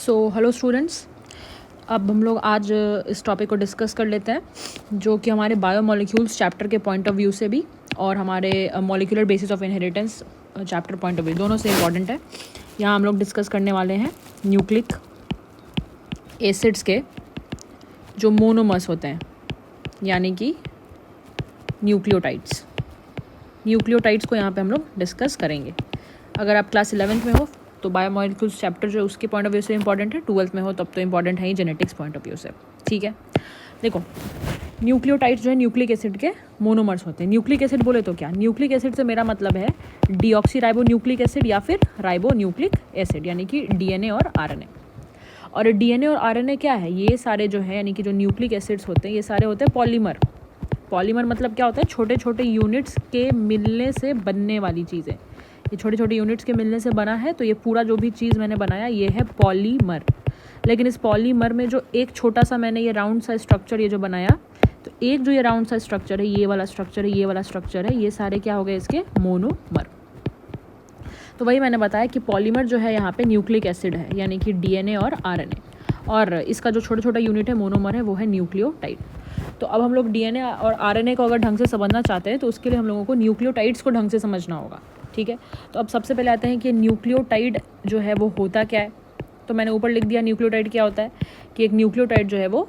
Hello students, अब हम लोग आज इस टॉपिक को डिस्कस कर लेते हैं जो कि हमारे बायोमोलिक्यूल्स चैप्टर के पॉइंट ऑफ व्यू से भी और हमारे molecular basis of inheritance chapter point of view दोनों से इम्पॉर्टेंट है। यहाँ हम लोग डिस्कस करने वाले हैं न्यूक्लिक एसिड्स के जो मोनोमर्स होते हैं, यानी कि न्यूक्लियोटाइड्स को यहाँ पे हम लोग डिस्कस करेंगे। अगर आप क्लास 11th में हो तो बायोमोलिक्यूल्स चैप्टर जो उसके पॉइंट ऑफ व्यू से इंपॉर्टेंट है, 12th में हो तब तो इंपॉर्टेंट है ही जेनेटिक्स पॉइंट ऑफ व्यू से। ठीक है, देखो न्यूक्लियोटाइड्स जो है न्यूक्लिक एसिड के मोनोमर्स होते हैं। न्यूक्लिक एसिड बोले तो क्या, न्यूक्लिक एसिड से मेरा मतलब है डीऑक्सी राइबो न्यूक्लिक एसिड या फिर राइबो न्यूक्लिक एसिड, यानी कि डीएनए और आरएनए। और डीएनए और आरएनए क्या है, ये सारे जो है यानी कि जो न्यूक्लिक एसिड्स होते हैं ये सारे होते हैं पॉलीमर। पॉलीमर मतलब क्या होता है, छोटे छोटे यूनिट्स के मिलने से बनने वाली चीज़ें। ये छोटे छोटे यूनिट्स के मिलने से बना है, तो ये पूरा जो भी चीज़ मैंने बनाया ये है पॉलीमर। लेकिन इस पॉलीमर में जो एक छोटा सा मैंने ये राउंड सा स्ट्रक्चर ये जो बनाया, तो एक जो ये राउंड सा स्ट्रक्चर है, ये वाला स्ट्रक्चर है, ये वाला स्ट्रक्चर है, ये सारे क्या हो गए इसके मोनोमर। तो वही मैंने बताया कि पॉलीमर जो है यहाँ पे न्यूक्लिक एसिड है, यानी कि डीएनए और आरएनए, और इसका जो छोटा छोटा यूनिट है मोनोमर है वो है न्यूक्लियोटाइड। तो अब हम लोग डीएनए और आरएनए को अगर ढंग से समझना चाहते हैं तो उसके लिए हम लोगों को न्यूक्लियोटाइड्स को ढंग से समझना होगा। ठीक है, तो अब सबसे पहले आते हैं कि न्यूक्लियोटाइड जो है वो होता क्या है। तो मैंने ऊपर लिख दिया न्यूक्लियोटाइड क्या होता है, कि एक न्यूक्लियोटाइड जो है वो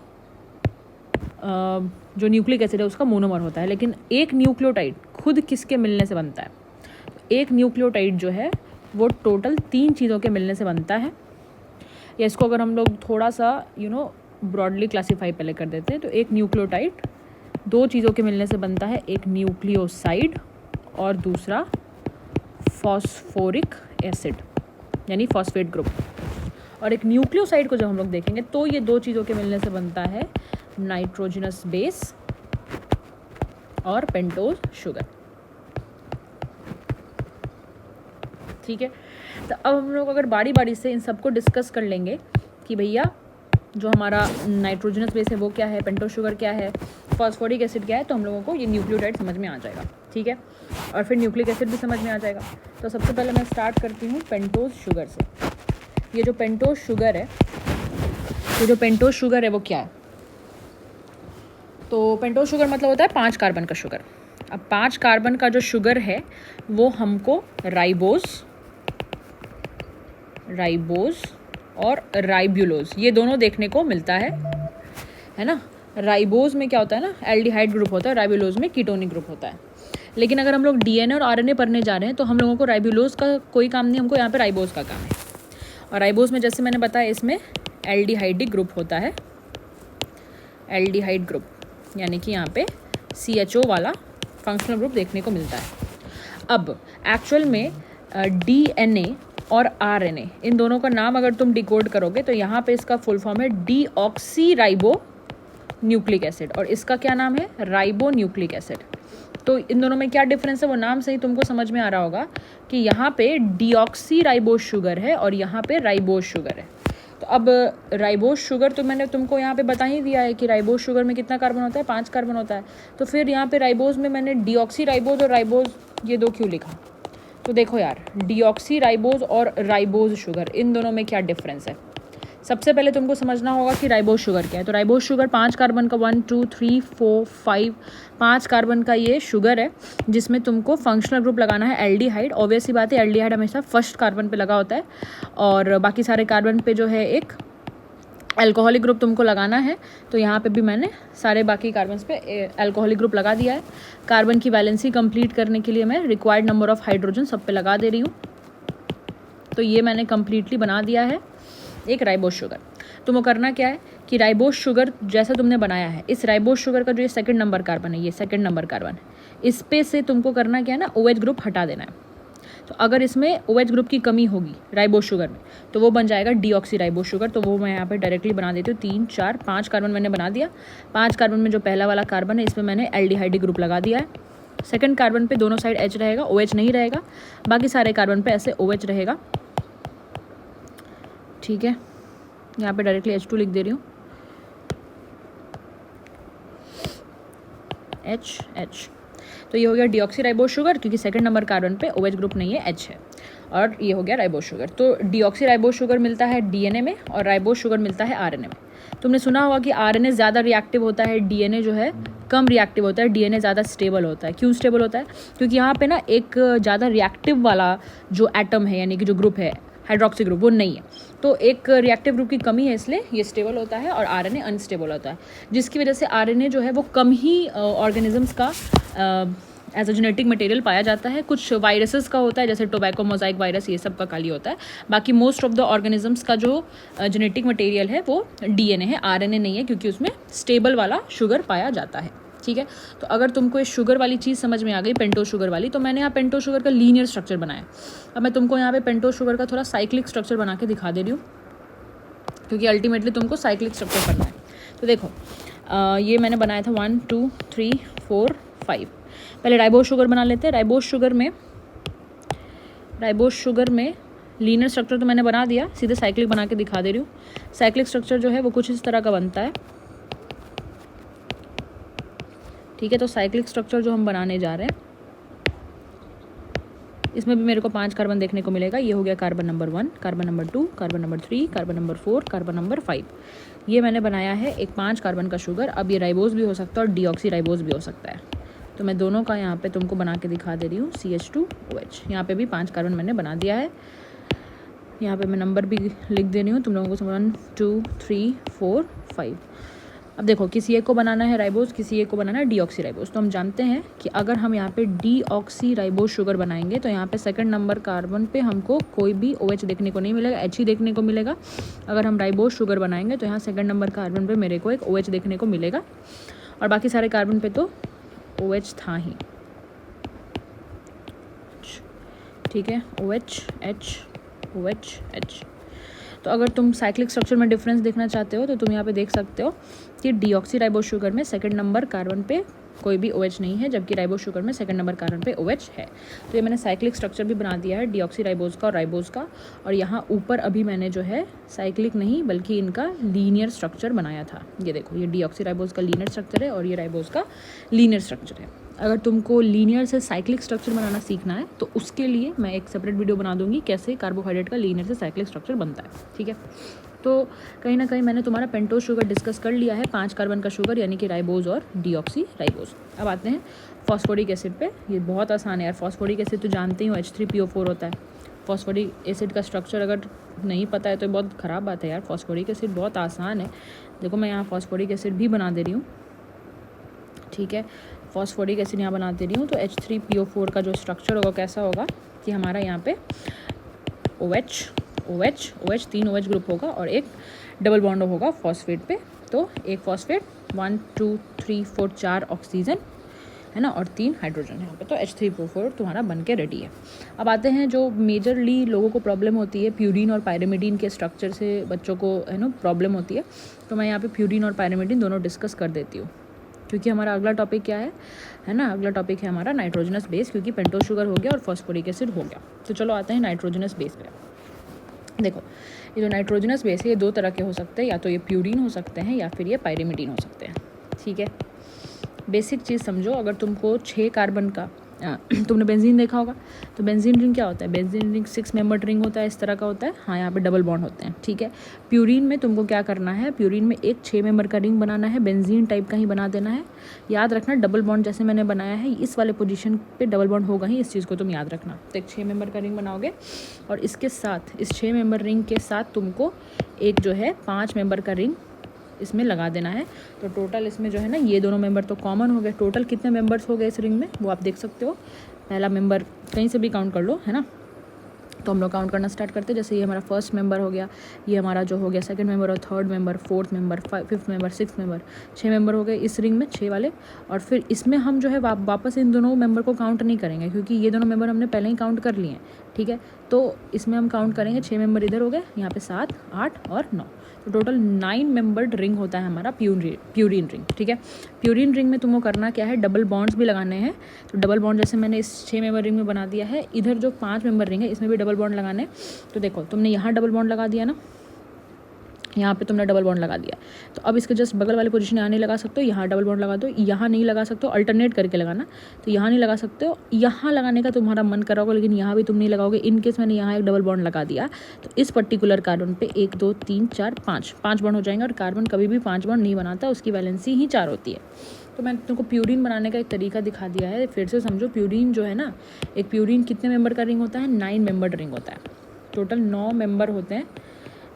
जो न्यूक्लिक एसिड है उसका मोनोमर होता है। लेकिन एक न्यूक्लियोटाइड खुद किसके मिलने से बनता है, तो एक न्यूक्लियोटाइड जो है वो टोटल 3 चीज़ों के मिलने से बनता है। या इसको अगर हम लोग थोड़ा सा ब्रॉडली क्लासीफाई पहले कर देते हैं, तो एक न्यूक्लियोटाइड 2 चीज़ों के मिलने से बनता है, एक न्यूक्लियोसाइड और दूसरा फॉस्फोरिक एसिड यानी फॉस्फेट ग्रुप। और एक न्यूक्लियोसाइड को जब हम लोग देखेंगे तो ये 2 चीज़ों के मिलने से बनता है, नाइट्रोजनस बेस और पेंटोज शुगर। ठीक है, तो अब हम लोग अगर बारी बारी से इन सबको डिस्कस कर लेंगे कि भैया जो हमारा नाइट्रोजनस बेस है वो क्या है, पेंटोज शुगर क्या है, फॉस्फोरिक एसिड क्या है, तो हम लोगों को ये न्यूक्लियोटाइड समझ में आ जाएगा। ठीक है, और फिर न्यूक्लिक एसिड भी समझ में आ जाएगा। तो सबसे पहले मैं स्टार्ट करती हूँ पेंटोज शुगर से। ये जो पेंटोज शुगर है वो क्या है, तो पेंटोज शुगर मतलब होता है 5 कार्बन का शुगर। अब 5 कार्बन का जो शुगर है वो हमको राइबोज और राइब्यूलोज ये दोनों देखने को मिलता है ना। राइबोज में क्या होता है ना, एल्डिहाइड ग्रुप होता है, राइब्यूलोज में कीटोनिक ग्रुप होता है। लेकिन अगर हम लोग डीएनए और आरएनए पढ़ने जा रहे हैं तो हम लोगों को राइब्यूलोज का कोई काम नहीं, हमको यहाँ पे राइबोज का काम है। और राइबोज में जैसे मैंने बताया इसमें एल्डिहाइडिक ग्रुप होता है, एल्डिहाइड ग्रुप, यानी कि यहाँ पे CHO वाला फंक्शनल ग्रुप देखने को मिलता है। अब एक्चुअल में डीएनए और आरएनए इन दोनों का नाम अगर तुम डिकोड करोगे तो यहाँ पे इसका फुल फॉर्म है डीऑक्सी राइबो न्यूक्लिक एसिड, और इसका क्या नाम है, राइबो न्यूक्लिक एसिड। तो इन दोनों में क्या डिफरेंस है वो नाम से ही तुमको समझ में आ रहा होगा कि यहाँ पे डीऑक्सी राइबोज शुगर है और यहाँ पे राइबोज शुगर है। तो अब राइबोज शुगर तो मैंने तुमको यहाँ पे बता ही दिया है कि राइबोज शुगर में कितना कार्बन होता है, 5 कार्बन होता है। तो फिर यहाँ पे राइबोज में मैंने डीऑक्सी राइबोज और राइबोज ये 2 क्यों लिखा। तो देखो यार, डीऑक्सी राइबोज और राइबोज शुगर इन दोनों में क्या डिफरेंस है। सबसे पहले तुमको समझना होगा कि राइबोज शुगर क्या है। तो राइबोज शुगर 5 कार्बन का 1 2 3 4 5 कार्बन का ये शुगर है, जिसमें तुमको फंक्शनल ग्रुप लगाना है एल्डिहाइड। ऑब्वियस सी बात है, एल्डिहाइड हमेशा फर्स्ट कार्बन पे लगा होता है और बाकी सारे कार्बन पे जो है एक अल्कोहलिक ग्रुप तुमको लगाना है। तो यहाँ पे भी मैंने सारे बाकी कार्बन पे अल्कोहलिक ग्रुप लगा दिया है। कार्बन की वैलेंसी कंप्लीट करने के लिए मैं रिक्वायर्ड नंबर ऑफ हाइड्रोजन सब पे लगा दे रही हूँ। तो ये मैंने कम्प्लीटली बना दिया है एक राइबोज शुगर। तुमको करना क्या है कि राइबोज शुगर जैसा तुमने बनाया है, इस राइबोज शुगर का जो ये 2nd नंबर कार्बन है, ये 2nd नंबर कार्बन है, इस पे से तुमको करना क्या है ना, OH ग्रुप हटा देना है। तो अगर इसमें OH ग्रुप की कमी होगी राइबोज शुगर में तो वो बन जाएगा डीऑक्सी राइबोज शुगर। तो वो मैं यहाँ पे डायरेक्टली बना देती हूँ। 3 4 5 कार्बन मैंने बना दिया। 5 कार्बन में जो पहला वाला कार्बन है इसमें मैंने एल्डिहाइड ग्रुप लगा दिया है। 2nd कार्बन पे दोनों साइड H रहेगा, OH नहीं रहेगा। बाकी सारे कार्बन पे ऐसे OH रहेगा। ठीक है, यहाँ पे डायरेक्टली H2 लिख दे रही हूँ, H। तो ये हो गया डीऑक्सी राइबोज शुगर, क्योंकि 2nd नंबर कार्बन पे OH ग्रुप नहीं है, H है। और ये हो गया राइबोज शुगर। तो डीऑक्सी राइबोज शुगर मिलता है डीएनए में और राइबोज शुगर मिलता है आरएनए में। तुमने सुना होगा कि आरएनए ज़्यादा रिएक्टिव होता है, डीएनए जो है कम रिएक्टिव होता है, डीएनए ज़्यादा स्टेबल होता है। क्यों स्टेबल होता है? क्योंकि यहाँ पे ना एक ज़्यादा रिएक्टिव वाला जो एटम है यानी कि जो ग्रुप है हाइड्रोक्सी ग्रुप वो नहीं है, तो एक रिएक्टिव ग्रुप की कमी है, इसलिए ये स्टेबल होता है और आरएनए अनस्टेबल होता है, जिसकी वजह से आरएनए जो है वो कम ही ऑर्गेनिजम्स का एज अ जेनेटिक मटेरियल पाया जाता है। कुछ वायरसेस का होता है जैसे टोबैको मोजाइक वायरस, ये सब का खाली होता है। बाकी मोस्ट ऑफ द ऑर्गेनिजम्स का जो जेनेटिक मटेरियल है वो डीएनए है, आरएनए नहीं है, क्योंकि उसमें स्टेबल वाला शुगर पाया जाता है। ठीक है, तो अगर तुमको ये शुगर वाली चीज़ समझ में आ गई, पेंटोज शुगर वाली, तो मैंने यहाँ पेंटोज शुगर का लीनियर स्ट्रक्चर बनाया। अब मैं तुमको यहाँ पे पेंटोज शुगर का थोड़ा साइक्लिक स्ट्रक्चर बना के दिखा दे रही हूँ, क्योंकि अल्टीमेटली तुमको साइक्लिक स्ट्रक्चर करना है। तो देखो ये मैंने बनाया था 1 2 3 4 5। पहले राइबोज शुगर बना लेते हैं। राइबोज शुगर में लीनियर स्ट्रक्चर तो मैंने बना दिया, सीधे साइक्लिक बना के दिखा दे रही हूँ। साइक्लिक स्ट्रक्चर जो है वो कुछ इस तरह का बनता है। ठीक है, तो साइक्लिक स्ट्रक्चर जो हम बनाने जा रहे हैं, इसमें भी मेरे को 5 कार्बन देखने को मिलेगा। ये हो गया carbon number 1, carbon number 2, carbon number 3, carbon number 4, carbon number 5। ये मैंने बनाया है एक 5 कार्बन का शुगर। अब ये राइबोज भी हो सकता है और डीऑक्सी राइबोज भी हो सकता है, तो मैं दोनों का यहाँ पे तुमको बना के दिखा दे रही हूँ। CH2OH, यहाँ पे भी 5 कार्बन मैंने बना दिया है। यहाँ पे मैं नंबर भी लिख दे रही हूँ तुम लोगों को, 1 2 3 4 5। अब देखो, किसी एक को बनाना है राइबोज, किसी एक को बनाना है डीऑक्सी राइबोज। तो हम जानते हैं कि अगर हम यहाँ पे डीऑक्सी राइबोज शुगर बनाएंगे तो यहाँ पे सेकंड नंबर कार्बन पे हमको कोई भी OH देखने को नहीं मिलेगा, H ही देखने को मिलेगा। अगर हम राइबोज शुगर बनाएंगे तो यहाँ सेकंड नंबर कार्बन पे मेरे को एक OH देखने को मिलेगा, और बाकी सारे कार्बन पे तो OH था ही। ठीक है, OH H OH H। तो अगर तुम साइक्लिक स्ट्रक्चर में डिफरेंस देखना चाहते हो तो तुम यहाँ पे देख सकते हो कि डीऑक्सी राइबोज शुगर में सेकंड नंबर कार्बन पे कोई भी OH नहीं है, जबकि राइबोज शुगर में सेकंड नंबर कार्बन पे OH है। तो ये मैंने साइक्लिक स्ट्रक्चर भी बना दिया है डीऑक्सी राइबोज का और राइबोज का। और यहाँ ऊपर अभी मैंने जो है साइक्लिक नहीं बल्कि इनका लीनियर स्ट्रक्चर बनाया था। ये देखो, ये डीऑक्सी राइबोज का लीनियर स्ट्रक्चर है और ये राइबोज का लीनियर स्ट्रक्चर है। अगर तुमको लीनियर से साइक्लिक स्ट्रक्चर बनाना सीखना है तो उसके लिए मैं एक सेपरेट वीडियो बना दूंगी कैसे कार्बोहाइड्रेट का लीनियर से साइक्लिक स्ट्रक्चर बनता है। ठीक है, तो कहीं ना कहीं मैंने तुम्हारा पेंटोज शुगर डिस्कस कर लिया है, 5 कार्बन का शुगर यानी कि राइबोज और डीऑक्सी राइबोज। अब आते हैं फॉस्फोरिक एसिड पे। ये बहुत आसान है यार, फॉस्फोरिक एसिड तो जानते ही हो, H3PO4 होता है। फॉस्फोरिक एसिड का स्ट्रक्चर अगर नहीं पता है तो बहुत ख़राब बात है यार। फॉस्फोरिक एसिड बहुत आसान है। देखो, मैं यहाँ फॉस्फोरिक एसिड भी बना दे रही हूँ। ठीक है, फॉस्फोरिक एसिड यहाँ बना दे रही हूँ। तो H3PO4 का जो स्ट्रक्चर होगा कैसा होगा कि हमारा यहाँ पे OH 3 OH ग्रुप होगा और एक डबल बॉन्ड होगा फॉस्फेट पे। तो एक फॉस्फेट, 1 2 3 4 4 ऑक्सीजन है ना, और 3 हाइड्रोजन यहाँ पे। तो H3PO4 तुम्हारा बन के रेडी है। अब आते हैं जो मेजरली लोगों को प्रॉब्लम होती है, प्यूरीन और पायरिमिडीन के स्ट्रक्चर से बच्चों को है ना प्रॉब्लम होती है। तो मैं यहाँ पे प्यूरीन और पायरिमिडीन दोनों डिस्कस कर देती हूँ, क्योंकि हमारा अगला टॉपिक क्या है ना, अगला टॉपिक है हमारा नाइट्रोजनस बेस, क्योंकि पेंटोज शुगर हो गया और फॉस्फोरिक एसिड हो गया। तो चलो आते हैं नाइट्रोजनस बेस पे। देखो, ये जो नाइट्रोजनस बेस है ये 2 तरह के हो सकते हैं, या तो ये प्यूरीन हो सकते हैं या फिर ये पायरिमिडीन हो सकते हैं। ठीक है, बेसिक चीज़ समझो। अगर तुमको 6 कार्बन का तुमने बेंजीन देखा होगा, तो बेंजीन रिंग क्या होता है? बेंजीन रिंग 6 मेंबर्ड रिंग होता है, इस तरह का होता है। हाँ, यहाँ पे डबल बॉन्ड होते हैं। ठीक है, प्यूरीन में तुमको क्या करना है, प्यूरीन में एक 6 मेंबर का रिंग बनाना है, बेंजीन टाइप का ही बना देना है। याद रखना, डबल बॉन्ड जैसे मैंने बनाया है इस वाले पोजीशन पे डबल बॉन्ड होगा ही, इस चीज़ को तुम याद रखना। तो एक 6 मेंबर का रिंग बनाओगे और इसके साथ, इस 6 मेंबर रिंग के साथ तुमको एक जो है 5 मेंबर का रिंग इसमें लगा देना है। तो टोटल इसमें जो है ना, ये दोनों मेंबर तो कॉमन हो गए। टोटल कितने मेंबर्स हो गए इस रिंग में वो आप देख सकते हो। पहला मेंबर कहीं से भी काउंट कर लो, है ना। तो हम लोग काउंट करना स्टार्ट करते हैं। जैसे ये हमारा फर्स्ट मेंबर हो गया, ये हमारा जो हो गया सेकंड मेंबर और third member, fourth member, fifth member, sixth member, 6 member हो गए इस रिंग में, 6 वाले। और फिर इसमें हम जो है वापस इन दोनों मेंबर को काउंट नहीं करेंगे, क्योंकि ये दोनों मेंबर हमने पहले ही काउंट कर लिए हैं। ठीक है, तो इसमें हम काउंट करेंगे 6 मेंबर इधर हो गए, यहाँ पे 7, 8 और 9। तो टोटल 9 मेंबर्ड रिंग होता है हमारा प्यूरीन रिंग। ठीक है, प्यूरीन रिंग में तुमको करना क्या है, डबल बॉन्ड्स भी लगाने हैं। तो डबल बॉन्ड जैसे मैंने इस 6 मेंबर रिंग में बना दिया है, इधर जो 5 मेंबर रिंग है इसमें भी डबल बॉन्ड लगाने। तो देखो, तुमने यहाँ डबल बॉन्ड लगा दिया ना, यहाँ पे तुमने डबल बॉन्ड लगा दिया, तो अब इसके जस्ट बगल वाले पोजीशन यहाँ नहीं लगा सकते हो, यहाँ डबल बॉन्ड लगा दो, यहाँ नहीं लगा सकते हो, अल्टरनेट करके लगाना, तो यहाँ नहीं लगा सकते हो, यहाँ लगाने का तुम्हारा मन कर रहा होगा लेकिन यहाँ भी तुम नहीं लगाओगे। इन केस मैंने यहाँ एक डबल बॉन्ड लगा दिया तो इस पर्टिकुलर कार्बन पे 1 2 3 4 5 बॉन्ड हो जाएंगे, और कार्बन कभी भी 5 बॉन्ड नहीं बनाता, उसकी वैलेंसी ही 4 होती है। तो मैंने तुमको प्यूरिन बनाने का एक तरीका दिखा दिया है, फिर से समझो। प्यूरिन जो है ना, एक प्यूरिन कितने मेंबर का रिंग होता है? 9 मेंबर्ड रिंग होता है। टोटल 9 मेंबर होते हैं,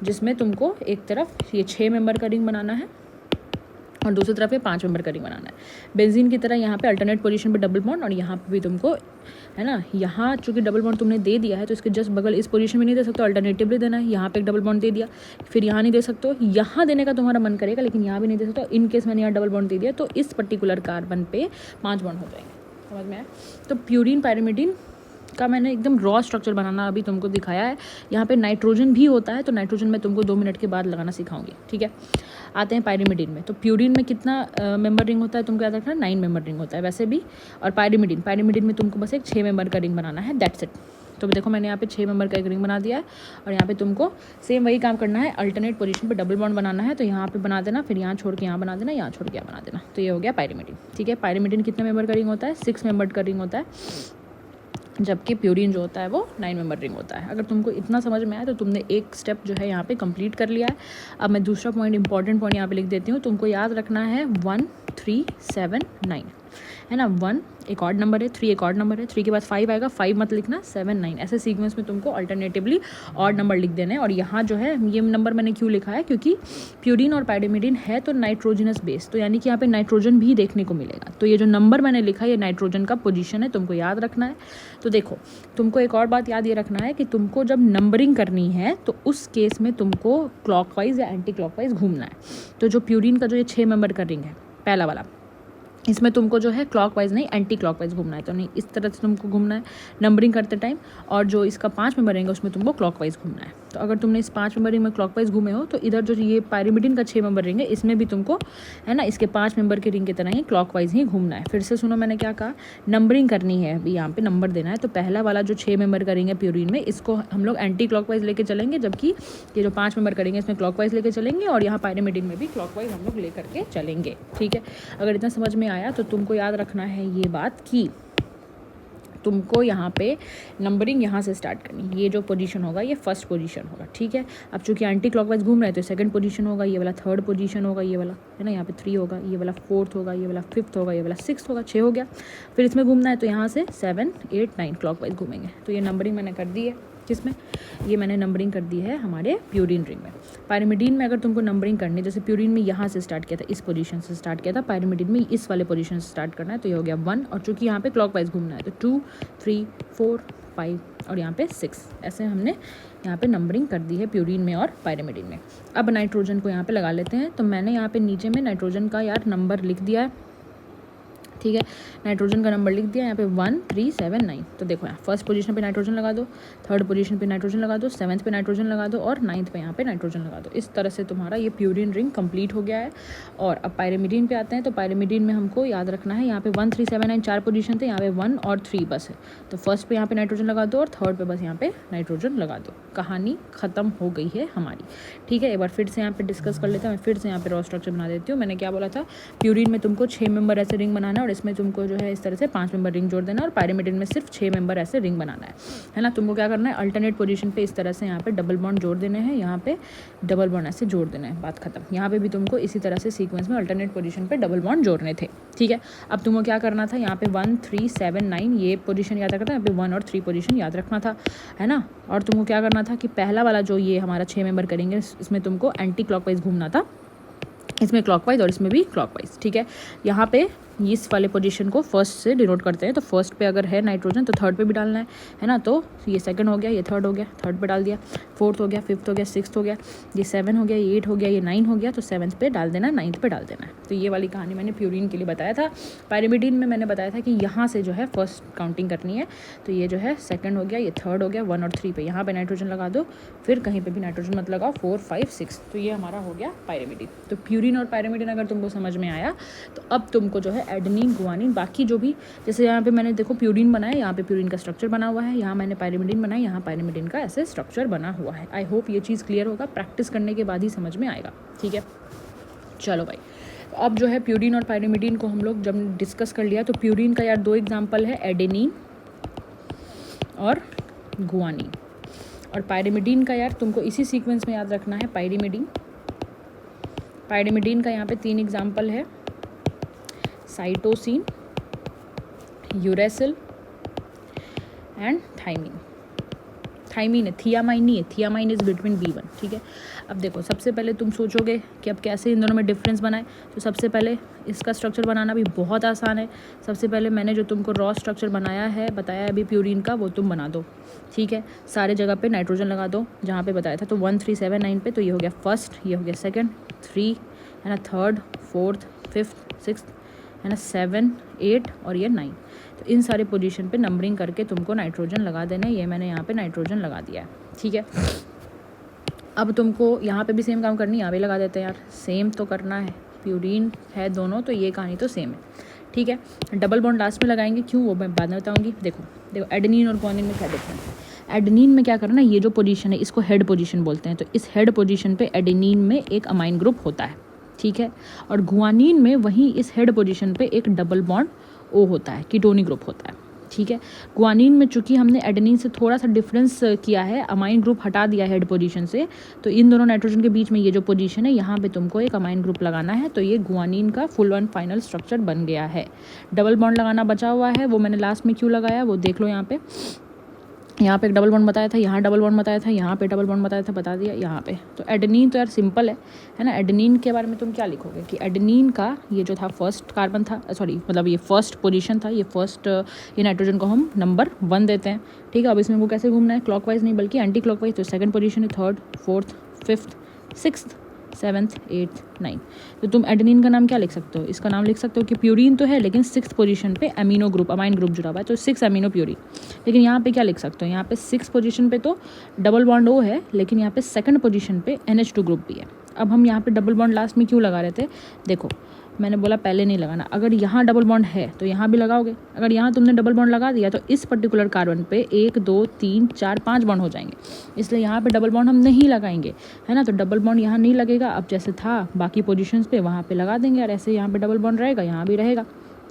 जिसमें तुमको एक तरफ ये 6 मेंबर का रिंग बनाना है और दूसरी तरफ ये 5 मेंबर का रिंग बनाना है। बेंजीन की तरह यहाँ पे अल्टरनेट पोजीशन पे डबल बॉन्ड, और यहाँ पे भी तुमको है ना, यहाँ चूँकि डबल बॉन्ड तुमने दे दिया है तो इसके जस्ट बगल इस पोजीशन में नहीं दे सकते, अल्टरनेटिवली देना है। यहाँ पे एक डबल बॉन्ड दे दिया, फिर यहाँ नहीं दे सकते हो, यहाँ देने का तुम्हारा मन करेगा लेकिन यहाँ भी नहीं दे सकते। इन केस मैंने यहाँ डबल बॉन्ड दे दिया तो इस पर्टिकुलर कार्बन पे 5 बॉन्ड हो जाएंगे। समझ में आया? तो प्यूरिन पायरिमिडिन का मैंने एकदम रॉ स्ट्रक्चर बनाना अभी तुमको दिखाया है। यहाँ पे नाइट्रोजन भी होता है, तो नाइट्रोजन मैं तुमको 2 मिनट के बाद लगाना सिखाऊंगी, ठीक है। आते हैं पायरिमिडिन में। तो प्यूरिन में कितना मेंबर रिंग होता है तुमको याद रखना, 9 मेंबर रिंग होता है वैसे भी। और पायरिमिडिन में तुमको बस एक 6 मेंबर का रिंग बनाना है, दैट्स इट। तो देखो मैंने यहाँ पे 6 मेंबर का एक रिंग बना दिया है, और यहाँ पे तुमको सेम वही काम करना है, अल्टरनेट पोजीशन पे डबल बॉन्ड बनाना है। तो यहाँ पे बना देना, फिर यहाँ छोड़ के यहाँ बना देना, यहाँ छोड़ के यहाँ बना देना, तो ये हो गया पायरिमिडिन, ठीक है। पायरिमिडिन कितने मेंबर का रिंग होता है? 6 मेंबर का रिंग होता है, जबकि प्यूरिन जो होता है वो 9 मेंबर रिंग होता है। अगर तुमको इतना समझ में आया तो तुमने एक स्टेप जो है यहाँ पे कंप्लीट कर लिया है। अब मैं दूसरा पॉइंट, इंपॉर्टेंट पॉइंट यहाँ पे लिख देती हूँ। तुमको याद रखना है 1 3 7 9 है ना। 1 एक ऑड नंबर है, 3 एक ऑड नंबर है, 3 के बाद 5 आएगा, 5 मत लिखना, 7 9 ऐसे सीक्वेंस में तुमको अल्टरनेटिवली ऑड नंबर लिख देने हैं। और यहाँ जो है ये नंबर मैंने क्यों लिखा है, क्योंकि प्यूरिन और पायरिमिडिन है तो नाइट्रोजनस बेस, तो यानी कि यहाँ पे नाइट्रोजन भी देखने को मिलेगा। तो ये जो नंबर मैंने लिखा है ये नाइट्रोजन का पोजीशन है, तुमको याद रखना है। तो देखो तुमको एक और बात याद ये रखना है कि तुमको जब नंबरिंग करनी है तो उस केस में तुमको क्लॉकवाइज या एंटी क्लॉकवाइज घूमना है। तो जो प्यूरिन का जो ये 6 मेंबर का रिंग है पहला वाला, इसमें तुमको जो है क्लॉकवाइज नहीं एंटी क्लॉकवाइज घूमना है। तो नहीं, इस तरह से तुमको घूमना है नंबरिंग करते टाइम। और जो इसका 5 मेंबर रहेंगे उसमें तुमको क्लॉकवाइज घूमना है। तो अगर तुमने इस 5 मेंबर रिंग में क्लॉकवाइज घूमे हो तो इधर जो ये पायरिमिडिन का 6 मेंबर रिंग है इसमें भी तुमको है ना इसके 5 मेंबर के रिंग की तरह ही क्लॉकवाइज ही घूमना है। फिर से सुनो मैंने क्या कहा, नंबरिंग करनी है, अभी यहाँ पे नंबर देना है। तो पहला वाला जो 6 मेंबर का रिंग है प्यूरिन में, इसको हम लोग एंटी क्लॉकवाइज लेके चलेंगे, जबकि ये जो 5 मेंबर करेंगे इसमें क्लॉकवाइज लेके चलेंगे, और यहाँ पायरिमिडिन में भी क्लॉकवाइज हम लोग लेकर के चलेंगे, ठीक है। अगर इतना समझ में आया तो तुमको याद रखना है ये बात कि तुमको यहाँ पे नंबरिंग यहाँ से स्टार्ट करनी। ये जो पोजीशन होगा ये फर्स्ट पोजीशन होगा, ठीक है। अब चूंकि एंटी क्लॉकवाइज घूम रहे हैं तो सेकंड पोजीशन होगा, ये वाला थर्ड पोजीशन होगा, ये वाला है ना यहाँ पे 3 होगा, ये वाला 4th होगा, ये वाला 5th होगा, ये वाला 6th होगा, 6 हो गया। फिर इसमें घूमना है तो यहाँ से 7 8 9 क्लॉकवाइज घूमेंगे। तो ये नंबरिंग मैंने कर दी है, किसमें? ये मैंने नंबरिंग कर दी है हमारे प्यूरिन रिंग में। पायरिमिडिन में अगर तुमको नंबरिंग करनी है, जैसे प्यूरिन में यहाँ से स्टार्ट किया था, इस पोजीशन से स्टार्ट किया था, पायरिमिडिन में इस वाले पोजीशन से स्टार्ट करना है। तो ये हो गया 1, और चूंकि यहाँ पे क्लॉकवाइज घूमना है तो 2 3 4 5 और यहाँ पे 6, ऐसे हमने यहाँ पे नंबरिंग कर दी है प्यूरिन में और पायरिमिडिन में। अब नाइट्रोजन को यहाँ पे लगा लेते हैं। तो मैंने यहाँ पे नीचे में नाइट्रोजन का यार नंबर लिख दिया है, ठीक है। नाइट्रोजन का नंबर लिख दिया यहाँ पे 1 3 7 9। तो देखो यहाँ फर्स्ट पोजीशन पे नाइट्रोजन लगा दो, थर्ड पोजीशन पे नाइट्रोजन लगा दो, 7th पे नाइट्रोजन लगा दो, और 9th पे यहाँ पे नाइट्रोजन लगा दो। इस तरह से तुम्हारा ये प्यूरिन रिंग कंप्लीट हो गया है। और अब पायरिमिडिन पे आते हैं। तो पायरिमिडिन में हमको याद रखना है यहाँ पे 1 3 7 9 4 पोजीशन थे, यहाँ पे 1 और 3 बस है। तो फर्स्ट पे यहाँ पे नाइट्रोजन लगा दो और थर्ड पे बस यहाँ पे नाइट्रोजन लगा दो। कहानी खत्म हो गई है हमारी, ठीक है। एक बार फिर से यहाँ पे डिस्कस कर लेते हैं। मैं फिर से यहाँ पे रॉ स्ट्रक्चर बना देती हूँ। मैंने क्या बोला था, प्यूरिन में तुमको 6 मेंबर ऐसे रिंग बनाना है, और इसमें तुमको जो है इस तरह से 5 मेंबर रिंग जोड़ देना, और पायरिमिडिन में सिर्फ 6 मेंबर ऐसे रिंग बनाना है ना। तुमको क्या करना है, अल्टरनेट पोजीशन पे इस तरह से यहाँ पे डबल बॉन्ड जोड़ देने हैं, यहाँ पे डबल बॉन्ड ऐसे जोड़ देना है, बात खत्म। यहाँ पे भी तुमको इसी तरह से सीक्वेंस में अल्टरनेट पोजीशन पे डबल बॉन्ड जोड़ने थे, ठीक है। अब तुमको क्या करना था, यहाँ पे 1 3 7 9 ये पोजीशन याद रखना था, यहाँ पे 1 और 3 पोजीशन याद रखना था, है ना। और तुमको क्या करना था कि पहला वाला जो ये हमारा 6 मेंबर करेंगे इसमें तुमको एंटी क्लॉकवाइज घूमना था, इसमें क्लॉकवाइज और इसमें भी क्लॉकवाइज, ठीक है। यहाँ पे इस वाले पोजीशन को फर्स्ट से डिनोट करते हैं। तो फर्स्ट पे अगर है नाइट्रोजन तो थर्ड पे भी डालना है ना। तो ये सेकंड हो गया, ये थर्ड हो गया, थर्ड पे डाल दिया, 4th हो गया, 5th हो गया, 6th हो गया, ये 7 हो गया, ये 8 हो गया, ये 9 हो गया, तो 7th पे डाल देना, 9th पे डाल देना है। तो ये वाली कहानी मैंने प्यूरिन के लिए बताया था। पायरिमिडिन में मैंने बताया था कि यहाँ से जो है फर्स्ट काउंटिंग करनी है। तो ये जो है सेकंड हो गया, ये थर्ड हो गया, 1 और 3 पे यहाँ पे नाइट्रोजन लगा दो, फिर कहीं पे भी नाइट्रोजन मत लगाओ, 4 5 6। तो ये हमारा हो गया पायरिमिडिन। तो प्यूरिन और पायरिमिडिन अगर तुमको समझ में आया तो अब तुमको जो है एडेनिन, गुआनिन, बाकी जो भी, जैसे यहाँ पे मैंने देखो प्यूरिन बनाया, यहाँ पे प्यूरिन का स्ट्रक्चर बना हुआ है, यहाँ मैंने पायरिमिडिन बनाया, यहाँ पायरिमिडिन का ऐसे स्ट्रक्चर बना हुआ है। आई होप ये चीज़ क्लियर होगा, प्रैक्टिस करने के बाद ही समझ में आएगा। ठीक है, चलो भाई, तो अब जो है प्यूरिन और पायरिमिडिन को हम लोग जब डिस्कस कर लिया, तो प्यूरिन का यार 2 एग्जाम्पल है, एडेनिन और गुआनिन, और पायरिमिडिन का यार तुमको इसी सीक्वेंस में याद रखना है, पायरिमिडिन। पायरिमिडिन का यहाँ पे 3 एग्जाम्पल है, cytosine, uracil and thymine. Thymine है, थियामाइन नहीं है, थियामाइन इज बिटवीन B1। ठीक है, अब देखो सबसे पहले तुम सोचोगे कि अब कैसे इन दोनों में डिफरेंस बनाए, तो सबसे पहले इसका स्ट्रक्चर बनाना भी बहुत आसान है। सबसे पहले मैंने जो तुमको रॉ स्ट्रक्चर बनाया है, बताया है अभी प्यूरिन का, वो तुम बना दो। ठीक है, सारे जगह पे नाइट्रोजन लगा दो जहाँ पे बताया था, तो 1 3 7 9 पे, तो ये हो गया फर्स्ट, ये हो गया सेकंड, 3 है ना, थर्ड, फोर्थ, फिफ्थ, सिक्स्थ है ना, 7 8 और ये 9। तो इन सारे पोजीशन पे नंबरिंग करके तुमको नाइट्रोजन लगा देना है। ये मैंने यहाँ पे नाइट्रोजन लगा दिया है। ठीक है, अब तुमको यहाँ पे भी सेम काम करनी है, यहाँ पे लगा देते हैं यार, सेम तो करना है, प्यूरिन है दोनों, तो ये कहानी तो सेम है। ठीक है, डबल बॉन्ड लास्ट में लगाएंगे, क्यों वो मैं बाद में बताऊँगी। देखो देखो एडेनिन और गुआनिन में क्या डिफरेंस है। एडेनिन में क्या करना है, ये जो पोजीशन है इसको हेड पोजीशन बोलते हैं, तो इस हेड पोजीशन पे एडेनिन में एक अमाइन ग्रुप होता है। ठीक है, और गुआनिन में वहीं इस हेड पोजीशन पे एक डबल बॉन्ड O होता है, कीटोनी ग्रुप होता है। ठीक है, गुआनिन में चूंकि हमने एडेनिन से थोड़ा सा डिफरेंस किया है, अमाइन ग्रुप हटा दिया हेड पोजीशन से, तो इन दोनों नाइट्रोजन के बीच में ये जो पोजीशन है, यहाँ पे तुमको एक अमाइन ग्रुप लगाना है, तो ये गुआनिन का फुल एंड फाइनल स्ट्रक्चर बन गया है। डबल बॉन्ड लगाना बचा हुआ है, वो मैंने लास्ट में क्यों लगाया वो देख लो। यहाँ पे एक डबल बॉन्ड बताया था, यहाँ डबल बॉन्ड बताया था, यहाँ पे डबल बॉन्ड बताया था, बता दिया यहाँ पे। तो एडेनिन तो यार सिंपल है ना। एडेनिन के बारे में तुम क्या लिखोगे कि एडेनिन का ये जो था फर्स्ट कार्बन था, सॉरी मतलब ये फर्स्ट पोजीशन था, ये फर्स्ट, ये नाइट्रोजन को हम नंबर 1 देते हैं। ठीक है, अब इसमें वो कैसे घूमना है, क्लॉकवाइज नहीं बल्कि एंटी क्लॉकवाइज। तो सेकंड पोजीशन है, third, fourth, fifth, sixth, 7th 8th 9th। तो तुम एडेनिन का नाम क्या लिख सकते हो, इसका नाम लिख सकते हो कि प्यूरिन तो है लेकिन 6th पोजीशन पे अमीनो ग्रुप, अमाइन ग्रुप जुड़ा हुआ है, तो 6 अमीनो प्यूरिन। लेकिन यहाँ पे क्या लिख सकते हो, यहाँ पे 6th पोजीशन पे तो डबल बॉन्ड O है, लेकिन यहाँ पे 2nd पोजीशन पे NH2 ग्रुप भी है। अब हम यहाँ पे डबल बॉन्ड लास्ट में क्यों लगा रहे थे, देखो मैंने बोला पहले नहीं लगाना। अगर यहाँ डबल बॉन्ड है तो यहाँ भी लगाओगे, अगर यहाँ तुमने डबल बॉन्ड लगा दिया तो इस पर्टिकुलर कार्बन पे 1 2 3 4 5 बॉन्ड हो जाएंगे, इसलिए यहाँ पे डबल बॉन्ड हम नहीं लगाएंगे, है ना। तो डबल बॉन्ड यहाँ नहीं लगेगा, अब जैसे था बाकी पोजीशंस पे वहाँ पे लगा देंगे, और ऐसे यहाँ पे डबल बॉन्ड रहेगा, यहाँ भी रहेगा।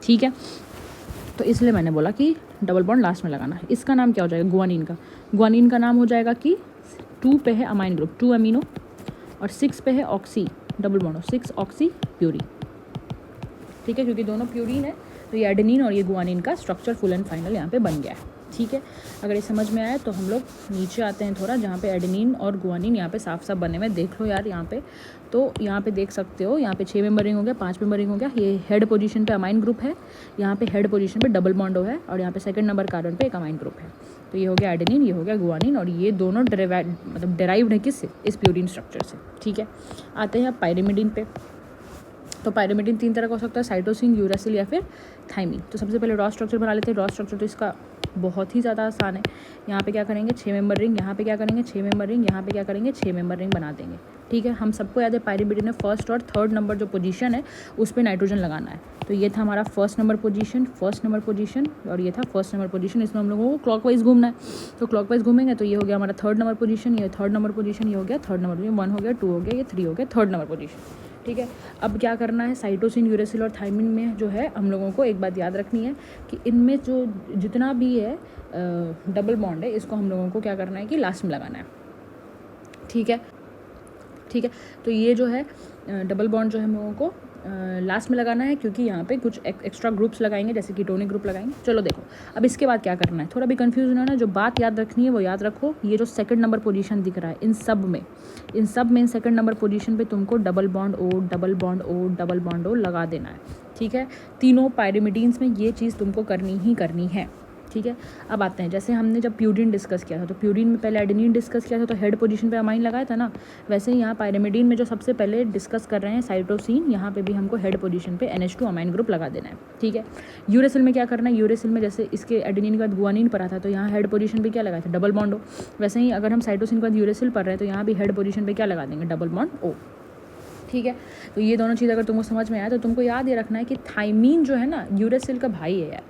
ठीक है, तो इसलिए मैंने बोला कि डबल बॉन्ड लास्ट में लगाना है। इसका नाम क्या हो जाएगा, गुआनिन का। गुआनिन का नाम हो जाएगा कि 2 पे है अमाइन ग्रुप, 2 अमीनो, और 6 पे है oxy double bond, 6 oxy purine. ठीक है, क्योंकि दोनों प्यूरिन है तो ये एडेनिन और ये गुआनिन का स्ट्रक्चर फुल एंड फाइनल यहाँ पे बन गया है। ठीक है, अगर ये समझ में आया तो हम लोग नीचे आते हैं थोड़ा, जहाँ पे एडेनिन और गुआनिन यहाँ पे साफ साफ बने हुए देख लो यार। यहाँ पे तो यहाँ पे देख सकते हो, यहाँ पे 6 मेंबर रिंग हो गया, 5 मेंबर रिंग हो गया। ये हेड पोजीशन पे अमाइन ग्रुप है, यहाँ पे हेड पोजीशन पे डबल बॉन्ड है, और यहाँ पे सेकंड नंबर कार्बन पे एक अमाइन ग्रुप है। तो ये हो गया एडेनिन, ये हो गया गुआनिन, और ये दोनों डेराइव्ड है किससे, इस प्यूरिन स्ट्रक्चर से। ठीक है, आते हैं अब पायरिमिडिन पे। तो पायरिमिडिन 3 तरह का हो सकता है, साइटोसिन, यूरेसिल या फिर थाइमिन। तो सबसे पहले रॉ स्ट्रक्चर बना लेते हैं। रॉ स्ट्रक्चर तो इसका बहुत ही ज़्यादा आसान है। यहाँ पे क्या करेंगे, 6 मेंबर रिंग, यहाँ पे क्या करेंगे 6 मेंबर रिंग, यहाँ पे क्या करेंगे 6 मेंबर रिंग बना देंगे। ठीक है, हम सबको याद है पायरिमिडिन में फर्स्ट और थर्ड नंबर जो पोजीशन है उस पर नाइट्रोजन लगाना है। तो ये था हमारा फर्स्ट नंबर पोजीशन, और ये था फर्स्ट नंबर पोजीशन। इसमें हम लोगों को क्लॉकवाइज घूमना है, तो क्लॉकवाइज घूमेंगे तो ये हो गया हमारा थर्ड नंबर पोजीशन, ये थर्ड नंबर पोजीशन, ये हो गया थर्ड नंबर पोजीशन, 1 हो गया, 2 हो गया, ये 3 हो गया, थर्ड नंबर पोजीशन। ठीक है, अब क्या करना है, साइटोसिन, यूरेसिल और थाइमिन में जो है हम लोगों को एक बात याद रखनी है कि इनमें जो जितना भी है डबल बॉन्ड है, इसको हम लोगों को क्या करना है कि लास्ट में लगाना है। ठीक है, तो ये जो है डबल बॉन्ड जो है हम लोगों को लास्ट में लगाना है, क्योंकि यहाँ पे कुछ एक्स्ट्रा ग्रुप्स लगाएंगे, जैसे कीटोनिक ग्रुप लगाएंगे। चलो देखो, अब इसके बाद क्या करना है, थोड़ा भी कंफ्यूजन है ना, जो बात याद रखनी है वो याद रखो। ये जो सेकंड नंबर पोजीशन दिख रहा है, इन सब में इन सेकंड नंबर पोजीशन पे तुमको double bond O, double bond O, double bond O लगा देना है। ठीक है, तीनों पायरिमिडीन्स में ये चीज़ तुमको करनी ही करनी है। ठीक है, अब आते हैं, जैसे हमने जब प्यूरिन डिस्कस किया था, तो प्यूरिन में पहले एडेनिन डिस्कस किया था, तो हेड पोजीशन पे अमाइन लगाया था ना। वैसे ही यहाँ पायरिमिडीन में जो सबसे पहले डिस्कस कर रहे हैं साइटोसिन, यहाँ पे भी हमको हेड पोजीशन पे NH2 अमाइन ग्रुप लगा देना है। ठीक है, यूरेसिल में क्या करना है, यूरेसिल में जैसे इसके एडेनिन का गुआनिन पढ़ा था, तो यहाँ हेड पोजीशन पे क्या लगाया था, डबल बॉन्ड O। वैसे ही अगर हम साइटोसिन के बाद यूरेसिल पढ़ रहे हैं तो यहाँ भी हेड पोजीशन पे क्या लगा देंगे, डबल बॉन्ड O। ठीक है। तो ये दोनों चीज़ अगर तुमको समझ में आया तो तुमको याद ये रखना है कि थाइमीन जो है ना यूरेसिल का भाई है यार।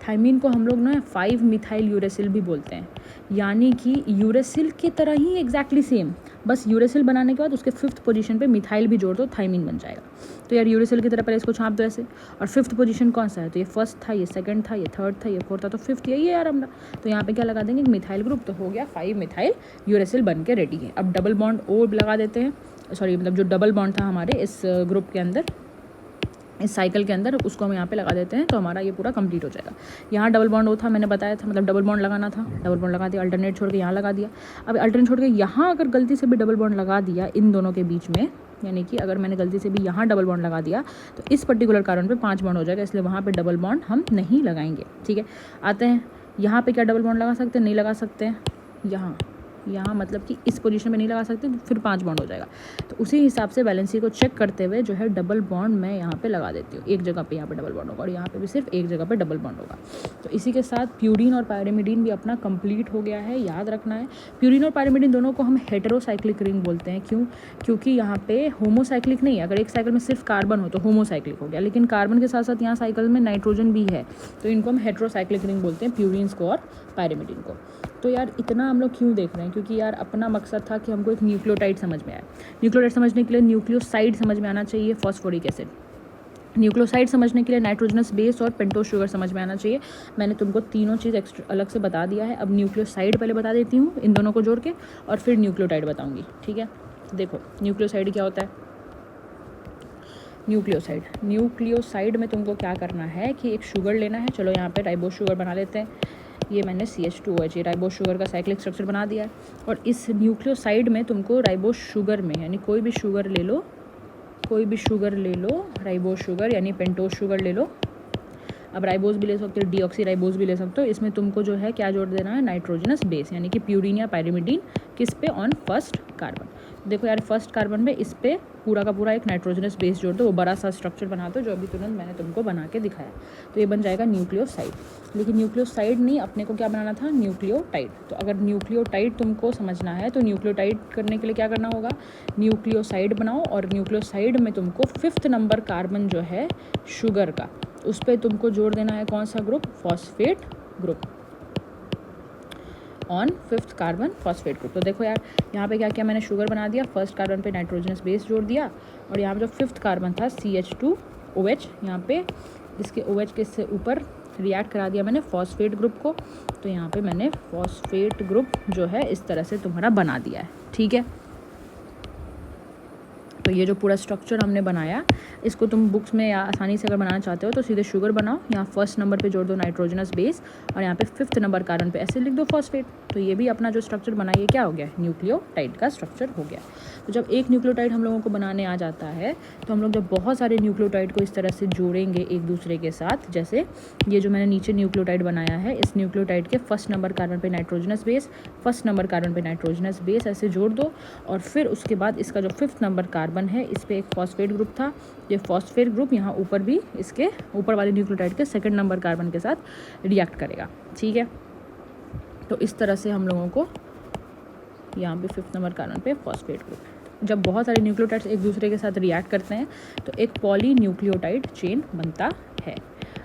थाइमीन को हम लोग ना 5 मिथाइल यूरेसिल भी बोलते हैं, यानी कि यूरेसिल की तरह ही एग्जैक्टली सेम, बस यूरेसिल बनाने के बाद उसके 5th पोजीशन पे मिथाइल भी जोड़ दो, थाइमीन बन जाएगा। तो यार यूरेसिल की तरह पहले इसको छाप दो ऐसे, और 5th पोजीशन कौन सा है, तो ये 1st था, ये 2nd था, ये 3rd था, ये 4th था, तो 5th यही है यार हमारा। तो यहाँ पे क्या लगा देंगे, एक मिथाइल ग्रुप, तो हो गया 5 मिथाइल यूरेसिल बन के रेडी है। अब डबल बॉन्ड ओ लगा देते हैं, सॉरी मतलब जो डबल बॉन्ड था हमारे इस ग्रुप के अंदर, इस साइकिल के अंदर, उसको हम यहाँ पे लगा देते हैं, तो हमारा ये पूरा कंप्लीट हो जाएगा। यहाँ डबल बॉन्ड ओ था, मैंने बताया था, मतलब डबल बॉन्ड लगाना था, डबल बॉन्ड लगा दिया, अल्टरनेट छोड़ के यहाँ लगा दिया। अब अल्टरनेट छोड़ के यहाँ अगर गलती से भी डबल बॉन्ड लगा दिया इन दोनों के बीच में, यानी कि अगर मैंने गलती से भी यहाँ डबल बॉन्ड लगा दिया तो इस पर्टिकुलर कार्बन पे 5 बॉन्ड हो जाएगा, इसलिए वहाँ पे डबल बॉन्ड हम नहीं लगाएंगे। ठीक है, आते हैं यहाँ पे क्या डबल बॉन्ड लगा सकते हैं, नहीं लगा सकते हैं। यहाँ मतलब कि इस पोजीशन में नहीं लगा सकते, तो फिर 5 बॉन्ड हो जाएगा। तो उसी हिसाब से बैलेंसी को चेक करते हुए जो है डबल बॉन्ड मैं यहाँ पे लगा देती हूँ। एक जगह पे यहाँ पे डबल बॉन्ड होगा और यहाँ पे भी सिर्फ एक जगह पे डबल बॉन्ड होगा। तो इसी के साथ प्यूरीन और पायरिमिडीन भी अपना कंप्लीट हो गया है। याद रखना है प्यूरीन और पायरिमिडीन दोनों को हम हेटेरोसाइक्लिक रिंग बोलते हैं। क्यों? क्योंकि यहाँ पे होमोसाइक्लिक नहीं है। अगर एक साइकिल में सिर्फ कार्बन हो तो होमोसाइक्लिक हो गया, लेकिन कार्बन के साथ साथ यहाँ साइकिल में नाइट्रोजन भी है, तो इनको हम हेटेरोसाइक्लिक रिंग बोलते हैं, प्यूरीन्स को और पायरिमिडीन को। तो यार इतना हम लोग क्यों देख रहे हैं, क्योंकि यार अपना मकसद था कि हमको एक न्यूक्लियोटाइड समझ में आए। न्यूक्लियोटाइड समझने के लिए न्यूक्लियोसाइड समझ में आना चाहिए, फॉस्फोरिक एसिड। न्यूक्लियोसाइड समझने के लिए नाइट्रोजनस बेस और पेंटोज शुगर समझ में आना चाहिए। मैंने तुमको तीनों चीज़ एक्स्ट्रा अलग से बता दिया है। अब न्यूक्लियोसाइड पहले बता देती हूँ इन दोनों को जोड़ के, और फिर न्यूक्लियोटाइड बताऊँगी। ठीक है, देखो न्यूक्लियोसाइड क्या होता है। न्यूक्लियोसाइड में तुमको क्या करना है कि एक शुगर लेना है। चलो यहाँ पे राइबोस शुगर बना लेते हैं। ये मैंने CH2OH ये राइबोस शुगर का साइक्लिक स्ट्रक्चर बना दिया है। और इस न्यूक्लियोसाइड में तुमको राइबोस शुगर में, यानी कोई भी शुगर ले लो, राइबोस शुगर यानी पेंटोज शुगर ले लो। अब राइबोस भी ले सकते हो, डीऑक्सी राइबोस भी ले सकते हो। इसमें तुमको जो है क्या जोड़ देना है, नाइट्रोजनस बेस, यानी कि प्यूरीन या पायरिमिडीन। किस पे? On first carbon. देखो यार फर्स्ट कार्बन में इस पे पूरा का पूरा एक नाइट्रोजनस बेस जोड़ दो, वो बड़ा सा स्ट्रक्चर बना दो जो अभी तुरंत मैंने तुमको बना के दिखाया। तो ये बन जाएगा न्यूक्लियोसाइड। लेकिन न्यूक्लियोसाइड नहीं, अपने को क्या बनाना था, न्यूक्लियोटाइड। तो अगर न्यूक्लियोटाइड तुमको समझना है तो न्यूक्लियोटाइड करने के लिए क्या करना होगा, न्यूक्लियोसाइड बनाओ, और न्यूक्लियोसाइड में तुमको 5th नंबर कार्बन जो है शुगर का, उस पर तुमको जोड़ देना है कौन सा group, phosphate group, on 5th carbon phosphate group. तो देखो यार यहाँ पे क्या किया मैंने, शुगर बना दिया, फर्स्ट कार्बन पे नाइट्रोजनस बेस जोड़ दिया, और यहाँ पे जो 5th कार्बन था CH2OH, यहाँ पे इसके OH के से ऊपर रिएक्ट करा दिया मैंने फॉस्फेट ग्रुप को। तो यहाँ पे मैंने फॉस्फेट ग्रुप जो है इस तरह से तुम्हारा बना दिया है। ठीक है, तो ये जो पूरा स्ट्रक्चर हमने बनाया, इसको तुम बुक्स में या आसानी से अगर बनाना चाहते हो तो सीधे शुगर बनाओ, यहाँ फर्स्ट नंबर पे जोड़ दो नाइट्रोजनस बेस, और यहाँ पे 5th नंबर कार्बन पे ऐसे लिख दो फॉस्फेट। तो ये भी अपना जो स्ट्रक्चर बना, ये क्या हो गया, न्यूक्लियोटाइड का स्ट्रक्चर हो गया। तो जब एक न्यूक्लियोटाइड हम लोगों को बनाने आ जाता है, तो हम लोग जब बहुत सारे न्यूक्लियोटाइड को इस तरह से जोड़ेंगे एक दूसरे के साथ, जैसे ये जो मैंने नीचे न्यूक्लियोटाइड बनाया है, इस न्यूक्लियोटाइड के फर्स्ट नंबर कार्बन पे nitrogenous base, first number carbon पे नाइट्रोजनस बेस ऐसे जोड़ दो, और फिर उसके बाद इसका जो 5th नंबर कार्बन है, इस पर एक फॉस्फेट ग्रुप था, ये फॉस्फेट ग्रुप यहाँ ऊपर भी इसके ऊपर वाले न्यूक्लियोटाइड के 2nd नंबर कार्बन के साथ रिएक्ट करेगा। ठीक है, तो इस तरह से हम लोगों को यहाँ पे 5th नंबर कार्बन पे फॉस्फेट ग्रुप। जब बहुत सारे न्यूक्लियोटाइड्स एक दूसरे के साथ रिएक्ट करते हैं तो एक पॉली न्यूक्लियोटाइड चेन बनता है।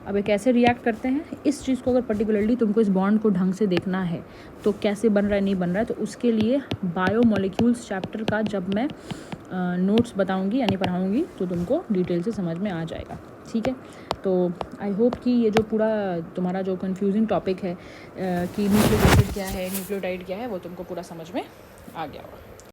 अब ये कैसे रिएक्ट करते हैं, इस चीज़ को अगर पर्टिकुलरली तुमको इस बॉन्ड को ढंग से देखना है, तो कैसे बन रहा है नहीं बन रहा है, तो उसके लिए बायोमोलिक्यूल्स चैप्टर का जब मैं नोट्स बताऊंगी यानी पढ़ाऊंगी तो तुमको डिटेल से समझ में आ जाएगा। ठीक है, तो आई होप कि ये जो पूरा तुम्हारा जो कंफ्यूजिंग टॉपिक है कि न्यूक्लियोटाइड क्या है, न्यूक्लियोटाइड क्या है, वो तुमको पूरा समझ में आ गया होगा।